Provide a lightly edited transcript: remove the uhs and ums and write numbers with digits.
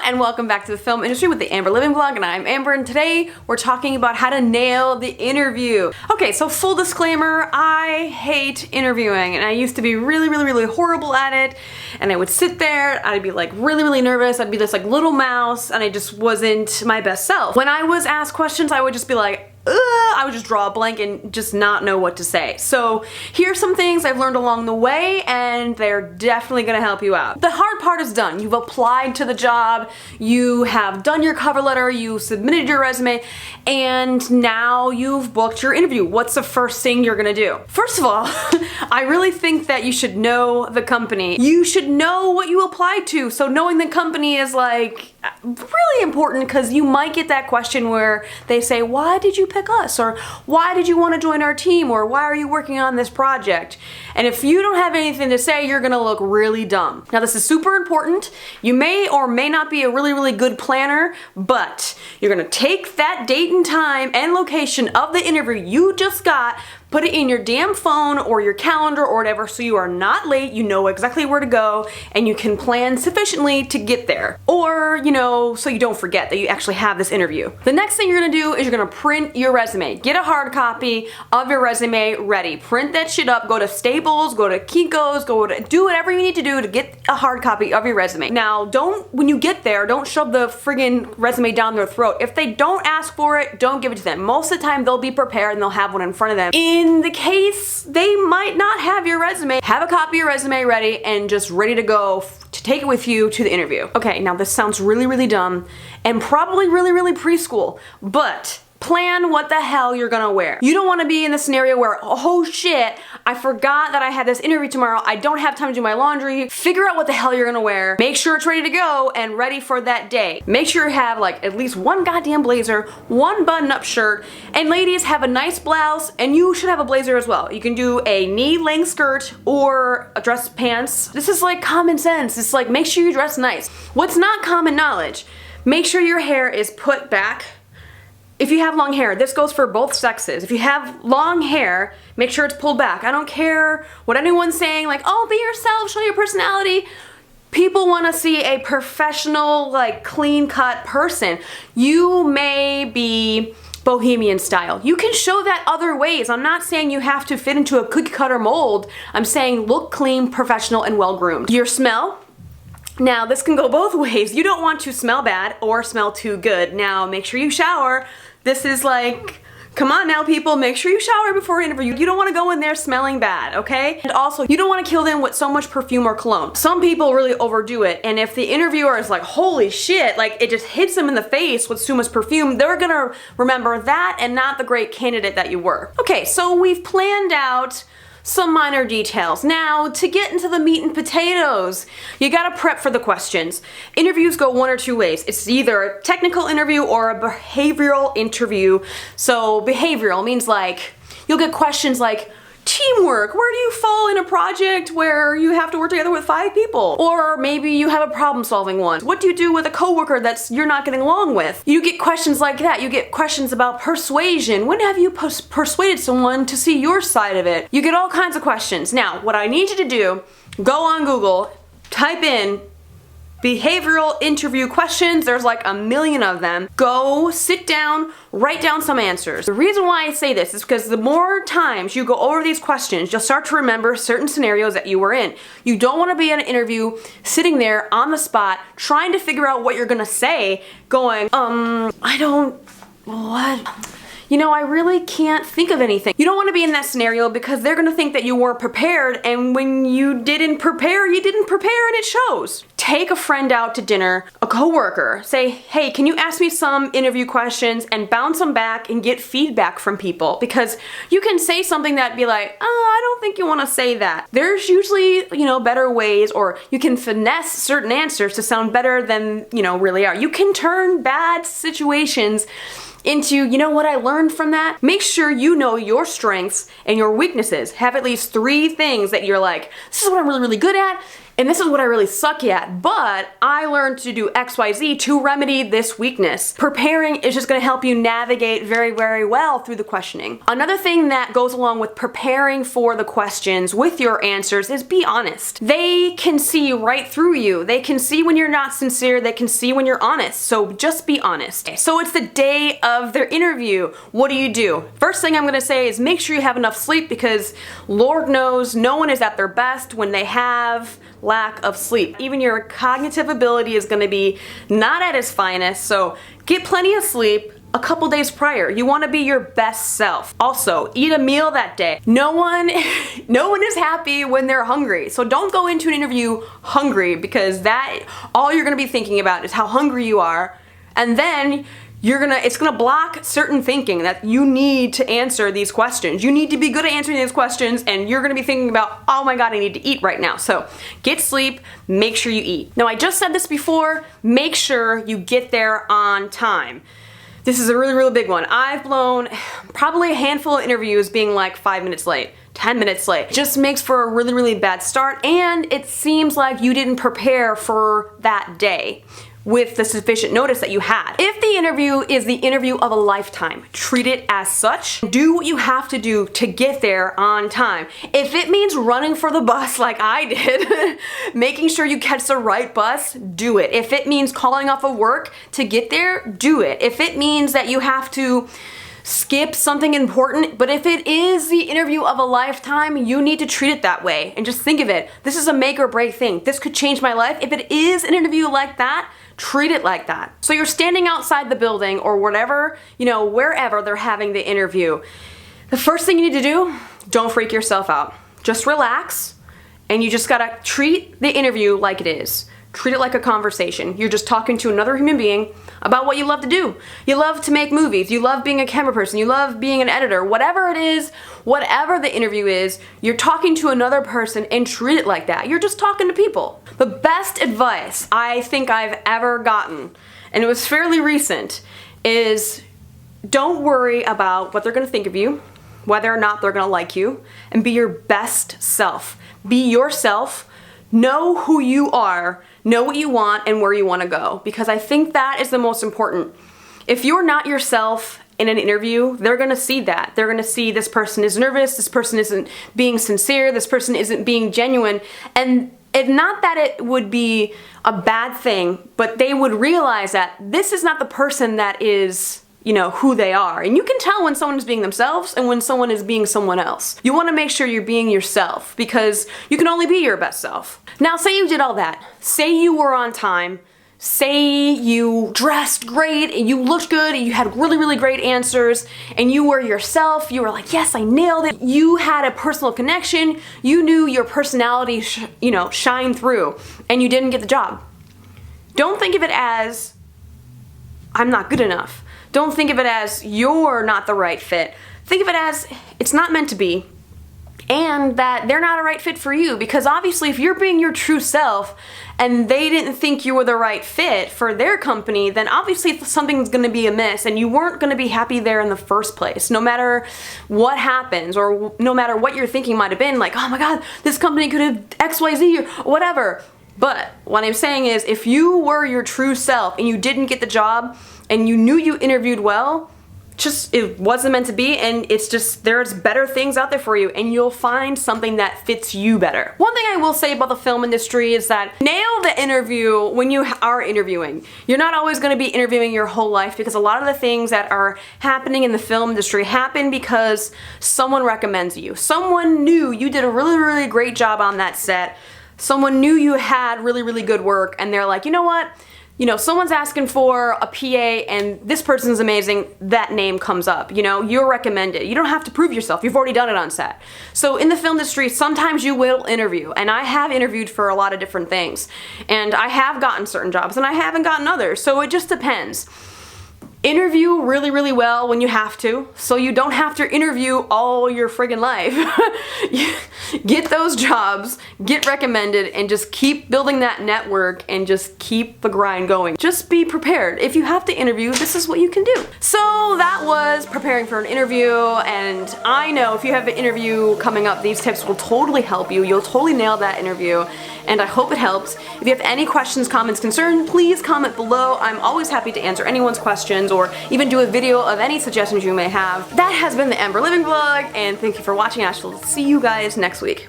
and welcome back to the film industry with the Amber Living Vlog, and I'm Amber, and today we're talking about how to nail the interview. Okay, so full disclaimer, I hate interviewing, and I used to be really horrible at it, and I would sit there, I'd be like really nervous, I'd be this like little mouse, and I just wasn't my best self. When I was asked questions, I would just be like, I would just draw a blank and just not know what to say. So here's some things I've learned along the way, and they're definitely gonna help you out. The hard part is done. You've applied to the job, you have done your cover letter, you submitted your resume, and now you've booked your interview. What's the first thing you're gonna do? First of all, I really think that you should know the company. You should know what you applied to. So knowing the company is like really important, because you might get that question where they say, why did you pick us? Or why did you want to join our team? Or why are you working on this project? And if you don't have anything to say, you're gonna look really dumb. Now this is super important. You may or may not be a really good planner, but you're gonna take that date and time and location of the interview you just got, put it in your damn phone or your calendar or whatever, so you are not late, you know exactly where to go, and you can plan sufficiently to get there. Or, you know, so you don't forget that you actually have this interview. The next thing you're gonna do is you're gonna print your resume. Get a hard copy of your resume ready. Print that shit up, go to Staples, go to Kinko's, do whatever you need to do to get a hard copy of your resume. Now, when you get there, don't shove the friggin' resume down their throat. If they don't ask for it, don't give it to them. Most of the time, they'll be prepared and they'll have one in front of them. In the case they might not have your resume, have a copy of your resume ready and just ready to go to take it with you to the interview. Okay, now this sounds really dumb and probably really preschool, but plan what the hell you're gonna wear. You don't want to be in the scenario where, oh shit, I forgot that I had this interview tomorrow, I don't have time to do my laundry. Figure out what the hell you're gonna wear. Make sure it's ready to go and ready for that day. Make sure you have like at least one goddamn blazer, one button-up shirt, and ladies, have a nice blouse, and you should have a blazer as well. You can do a knee-length skirt or a dress pants. This is like common sense. It's like, make sure you dress nice. What's not common knowledge? Make sure your hair is put back. If you have long hair, this goes for both sexes. If you have long hair, make sure it's pulled back. I don't care what anyone's saying, like, oh, be yourself, show your personality. People want to see a professional, like, clean-cut person. You may be bohemian style. You can show that other ways. I'm not saying you have to fit into a cookie-cutter mold. I'm saying look clean, professional, and well-groomed. Your smell. Now, this can go both ways. You don't want to smell bad or smell too good. Now, make sure you shower. This is like, come on now people, make sure you shower before your interview. You don't want to go in there smelling bad, okay? And also, you don't want to kill them with so much perfume or cologne. Some people really overdo it, and if the interviewer is like, holy shit, like it just hits them in the face with too much perfume, they're gonna remember that and not the great candidate that you were. Okay, so we've planned out some minor details. Now, to get into the meat and potatoes, you gotta prep for the questions. Interviews go one or two ways. It's either a technical interview or a behavioral interview. So behavioral means like, you'll get questions like, teamwork, where do you fall in a project where you have to work together with 5 people? Or maybe you have a problem-solving one. What do you do with a coworker you're not getting along with? You get questions like that. You get questions about persuasion. When have you persuaded someone to see your side of it? You get all kinds of questions. Now, what I need you to do, go on Google, type in behavioral interview questions. There's like a million of them. Go sit down, write down some answers. The reason why I say this is because the more times you go over these questions, you'll start to remember certain scenarios that you were in. You don't want to be in an interview sitting there on the spot trying to figure out what you're gonna say, going, you know, I really can't think of anything. You don't want to be in that scenario because they're going to think that you weren't prepared, and when you didn't prepare, and it shows. Take a friend out to dinner, a coworker. Say, hey, can you ask me some interview questions and bounce them back and get feedback from people? Because you can say something that'd be like, oh, I don't think you want to say that. There's usually, you know, better ways, or you can finesse certain answers to sound better than, you know, really are. You can turn bad situations into, you know what I learned from that? Make sure you know your strengths and your weaknesses. Have at least 3 things that you're like, this is what I'm really, really good at, and this is what I really suck at, but I learned to do XYZ to remedy this weakness. Preparing is just gonna help you navigate very, very well through the questioning. Another thing that goes along with preparing for the questions with your answers is be honest. They can see right through you. They can see when you're not sincere. They can see when you're honest. So just be honest. So it's the day of their interview. What do? First thing I'm gonna say is make sure you have enough sleep, because Lord knows no one is at their best when they have lack of sleep. Even your cognitive ability is gonna be not at its finest, so get plenty of sleep a couple days prior. You wanna be your best self. Also, eat a meal that day. No one is happy when they're hungry, so don't go into an interview hungry, because all you're gonna be thinking about is how hungry you are, and then it's gonna block certain thinking that you need to answer these questions. You need to be good at answering these questions, and you're gonna be thinking about, oh my god, I need to eat right now. So get sleep, make sure you eat. Now, I just said this before, make sure you get there on time. This is a really, really big one. I've blown probably a handful of interviews being like 5 minutes late. 10 minutes late. Just makes for a really, really bad start, and it seems like you didn't prepare for that day with the sufficient notice that you had. If the interview is the interview of a lifetime, treat it as such. Do what you have to do to get there on time. If it means running for the bus like I did, making sure you catch the right bus, do it. If it means calling off of work to get there, do it. If it means that you have to skip something important, but if it is the interview of a lifetime, you need to treat it that way. And just think of it, this is a make or break thing. This could change my life. If it is an interview like that, treat it like that. So you're standing outside the building or whatever, wherever they're having the interview. The first thing you need to do, don't freak yourself out. Just relax, and you just gotta treat the interview like it is. Treat it like a conversation. You're just talking to another human being about what you love to do. You love to make movies. You love being a camera person. You love being an editor. Whatever it is, whatever the interview is, you're talking to another person, and treat it like that. You're just talking to people. The best advice I think I've ever gotten, and it was fairly recent, is don't worry about what they're gonna think of you, whether or not they're gonna like you, and be your best self. Be yourself. Know who you are, know what you want, and where you want to go, because I think that is the most important. If you're not yourself in an interview, they're gonna see that. They're gonna see this person is nervous, this person isn't being sincere, this person isn't being genuine, and not that it would be a bad thing, but they would realize that this is not the person that is who they are. And you can tell when someone is being themselves and when someone is being someone else. You want to make sure you're being yourself, because you can only be your best self. Now, say you did all that. Say you were on time. Say you dressed great and you looked good and you had really, really great answers and you were yourself. You were like, yes, I nailed it. You had a personal connection. You knew your personality, shine through, and you didn't get the job. Don't think of it as, I'm not good enough. Don't think of it as you're not the right fit. Think of it as it's not meant to be, and that they're not a right fit for you, because obviously if you're being your true self and they didn't think you were the right fit for their company, then obviously something's gonna be amiss and you weren't gonna be happy there in the first place. No matter what happens, or no matter what your thinking might have been, like, oh my god, this company could have XYZ or whatever. But what I'm saying is, if you were your true self and you didn't get the job and you knew you interviewed well, it wasn't meant to be, and it's just, there's better things out there for you, and you'll find something that fits you better. One thing I will say about the film industry is that nail the interview when you are interviewing. You're not always going to be interviewing your whole life, because a lot of the things that are happening in the film industry happen because someone recommends you. Someone knew you did a really, really great job on that set. Someone knew you had really, really good work, and they're like, you know what? Someone's asking for a PA and this person's amazing, that name comes up. You're recommended. You don't have to prove yourself. You've already done it on set. So in the film industry, sometimes you will interview, and I have interviewed for a lot of different things. And I have gotten certain jobs and I haven't gotten others. So it just depends. Interview really, really well when you have to, so you don't have to interview all your friggin' life. Get those jobs, get recommended, and just keep building that network and just keep the grind going. Just be prepared. If you have to interview, this is what you can do. So that was preparing for an interview, and I know if you have an interview coming up, these tips will totally help you. You'll totally nail that interview, and I hope it helps. If you have any questions, comments, concerns, please comment below. I'm always happy to answer anyone's questions or even do a video of any suggestions you may have. That has been the Amber Living Vlog, and thank you for watching. I shall see you guys next week.